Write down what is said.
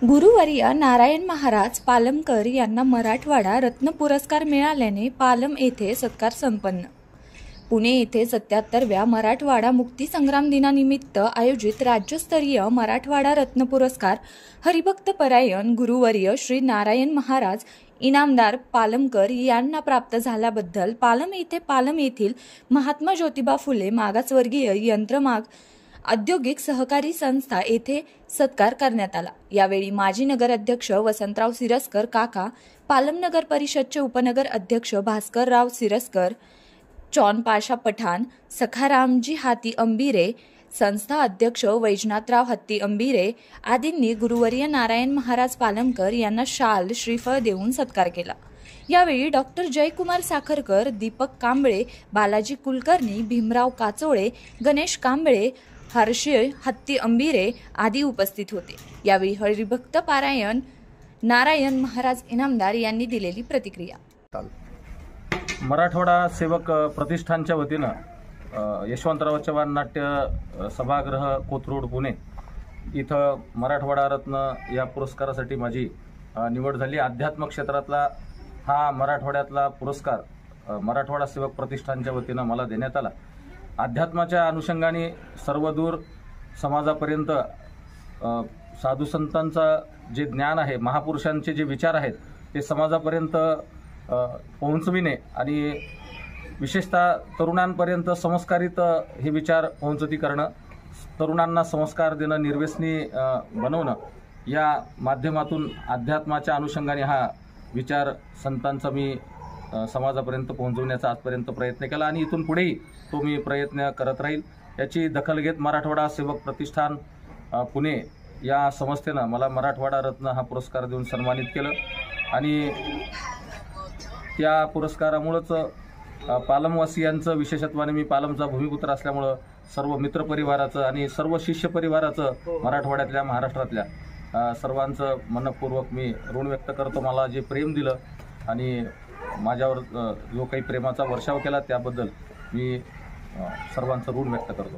गुरुवर्य नारायण महाराज पालमकर यांना मराठवाडा रत्न पुरस्कार मिळाल्याने पालम येथे सत्कार संपन्न। पुणे येथे 77व्या मराठवाडा मुक्ती संग्राम दिनानिमित्त आयोजित राज्यस्तरीय मराठवाडा रत्न पुरस्कार हरिभक्त परायण गुरुवर्य श्री नारायण महाराज इनामदार पालमकर यांना प्राप्त झाल्याबद्दल पालम येथील महात्मा ज्योतिबा फुले मागासवर्गीय यंत्रमाग औद्योगिक सहकारी संस्था येथे सत्कार करण्यात आला। यावेळी माजी नगर अध्यक्ष वसंतराव सिरस्कर काका, पालम नगर परिषदचे उपनगर अध्यक्ष भास्करराव सिरस्कर, चौन पाशा पठाण, सखारामजी हाती अंबिरे, संस्था अध्यक्ष वैजनाथराव हत्ती अंबिरे आदींनी गुरुवर्य नारायण महाराज पालमकर यांना शाल श्रीफळ देऊन सत्कार केला। यावेळी डॉक्टर जयकुमार साखरकर, दीपक कांबळे, बालाजी कुलकर्णी, भीमराव काचोळे, गणेश कांबळे, हर्षे हत्ती अंबिरे आदी उपस्थित होते। यावेळी हरिभक्त पारायण नारायण महाराज इनामदार यांनी दिलेली प्रतिक्रिया। मराठवाडा सेवक प्रतिष्ठानच्या वतीनं यशवंतराव चव्हाण नाट्य सभागृह कोथरूड पुणे इथं मराठवाडा रत्न या पुरस्कारासाठी माझी निवड झाली। अध्यात्म क्षेत्रातला हा मराठवाड्यातला पुरस्कार मराठवाडा सेवक प्रतिष्ठानच्या वतीनं मला देण्यात आला। अध्यात्माच्या अनुषंगाने सर्वदूर समाजापर्यंत साधू संतांचा जे ज्ञान आहे, महापुरुषांचे जे विचार आहेत ते समाजापर्यंत पोहोचविणे आणि विशेषतः तरुणांपर्यंत संस्कारित हे विचार पोहोचती करणं, तरुणांना संस्कार देणं, निर्व्यसनी बनवणं या माध्यमातून अध्यात्माच्या अनुषंगाने हा विचार संतांचा मी समाजापर्यंत पोहोचवण्याचा आजपर्यंत प्रयत्न केला आणि इथून पुढेही तो मी प्रयत्न करत राहील। याची दखल घेत मराठवाडा सेवक प्रतिष्ठान पुणे या संस्थेनं मला मराठवाडा रत्न हा पुरस्कार देऊन सन्मानित केलं आणि त्या पुरस्कारामुळेच पालमवासियांचं, विशेषत्वाने मी पालमचा भूमिपुत्र असल्यामुळं सर्व मित्रपरिवाराचं आणि सर्व शिष्य परिवाराचं मराठवाड्यातल्या, महाराष्ट्रातल्या सर्वांचं मनपूर्वक मी ऋण व्यक्त करतो। मला जे प्रेम दिलं आणि माझ्यावर जो काही प्रेमाचा वर्षाव केला त्याबद्दल मी सर्वांचं ऋण व्यक्त करतो।